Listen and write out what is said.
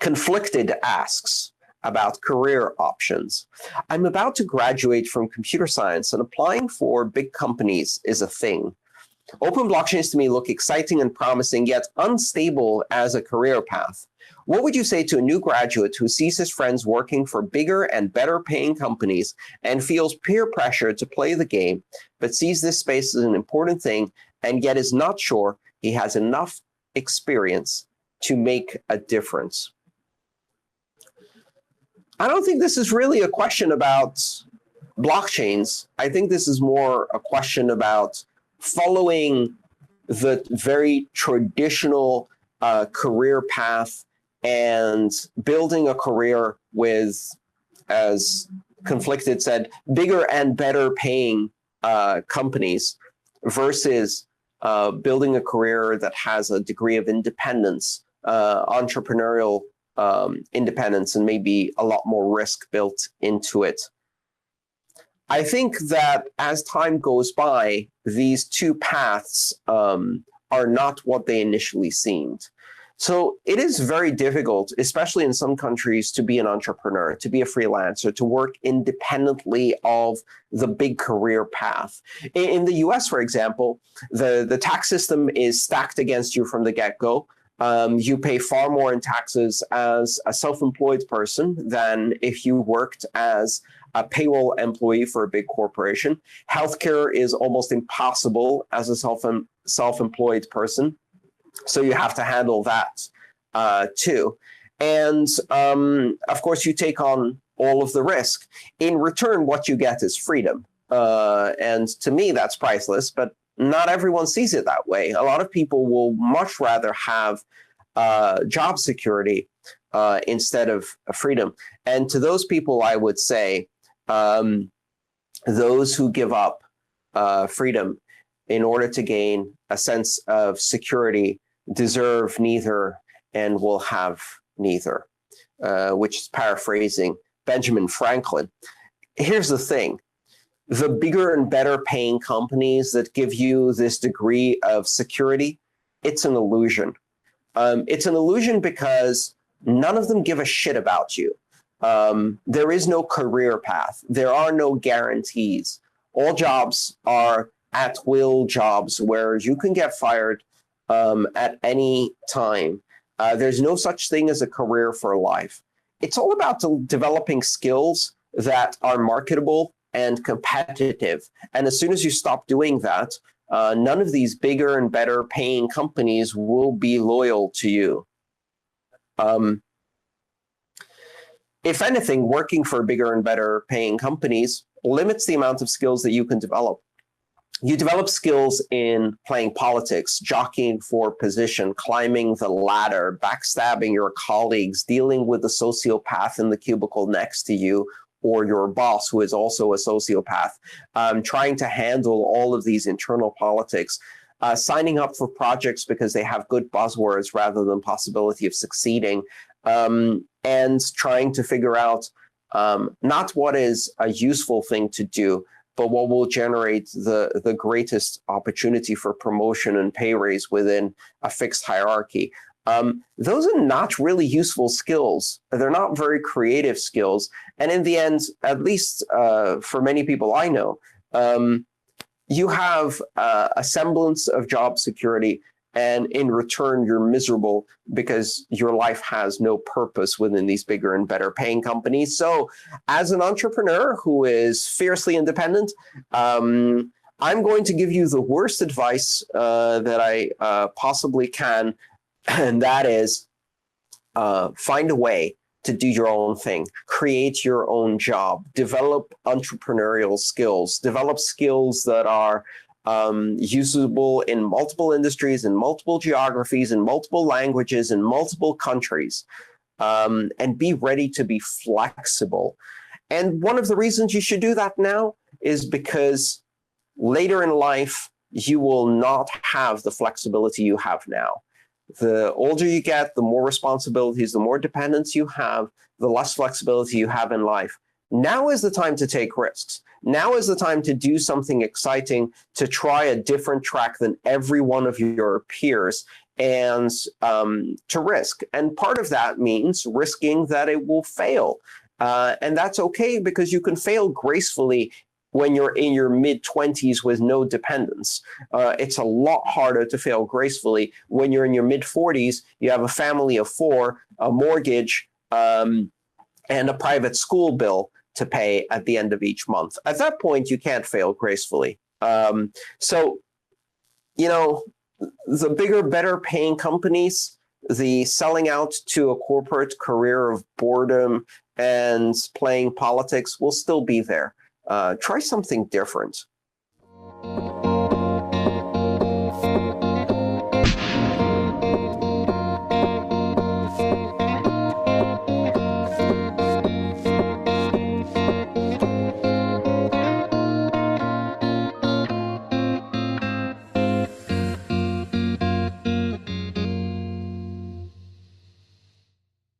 Conflicted asks about career options. I'm about to graduate from computer science and applying for big companies is a thing. Open blockchains to me look exciting and promising, yet unstable as a career path. What would you say to a new graduate who sees his friends working for bigger and better paying companies and feels peer pressure to play the game, but sees this space as an important thing and yet is not sure he has enough experience to make a difference? I don't think this is really a question about blockchains. I think this is more a question about following the very traditional career path and building a career with, as Conflicted said, bigger and better paying companies versus building a career that has a degree of independence, entrepreneurial independence, and maybe a lot more risk built into it. I think that as time goes by, these two paths are not what they initially seemed. So it is very difficult, especially in some countries, to be an entrepreneur, to be a freelancer, to work independently of the big career path. In the US, for example, the tax system is stacked against you from the get-go. You pay far more in taxes as a self-employed person than if you worked as a payroll employee for a big corporation. Healthcare is almost impossible as a self-employed person. So you have to handle that too. And of course, you take on all of the risk. In return, what you get is freedom. And to me, that's priceless, but not everyone sees it that way. A lot of people will much rather have job security instead of freedom. And to those people, I would say, those who give up freedom in order to gain a sense of security deserve neither and will have neither, which is paraphrasing Benjamin Franklin. Here's the thing. The bigger and better paying companies that give you this degree of security, it's an illusion. It's an illusion because none of them give a shit about you. There is no career path. There are no guarantees. All jobs are at-will jobs where you can get fired at any time. There's no such thing as a career for life. It's all about developing skills that are marketable and competitive. And as soon as you stop doing that, none of these bigger and better paying companies will be loyal to you. If anything, working for bigger and better paying companies limits the amount of skills that you can develop. You develop skills in playing politics, jockeying for position, climbing the ladder, backstabbing your colleagues, dealing with the sociopath in the cubicle next to you, or your boss, who is also a sociopath, trying to handle all of these internal politics, signing up for projects because they have good buzzwords rather than possibility of succeeding, and trying to figure out not what is a useful thing to do, but what will generate the greatest opportunity for promotion and pay raise within a fixed hierarchy. Those are not really useful skills. They're not very creative skills. And in the end, at least for many people I know, you have a semblance of job security, and in return, you're miserable because your life has no purpose within these bigger and better paying companies. So as an entrepreneur who is fiercely independent, I'm going to give you the worst advice that I possibly can, and that is find a way to do your own thing, create your own job, develop entrepreneurial skills, develop skills that are usable in multiple industries, in multiple geographies, in multiple languages, in multiple countries, and be ready to be flexible. And one of the reasons you should do that now is because later in life, you will not have the flexibility you have now. The older you get, the more responsibilities, the more dependence you have, the less flexibility you have in life. Now is the time to take risks. Now is the time to do something exciting, to try a different track than every one of your peers, and to risk. And part of that means risking that it will fail. And that's okay, because you can fail gracefully when you're in your mid-20s with no dependents. It's a lot harder to fail gracefully when you're in your mid-40s, you have a family of 4, a mortgage, and a private school bill to pay at the end of each month. At that point, you can't fail gracefully. So, you know, the bigger, better paying companies, the selling out to a corporate career of boredom and playing politics will still be there. Try something different.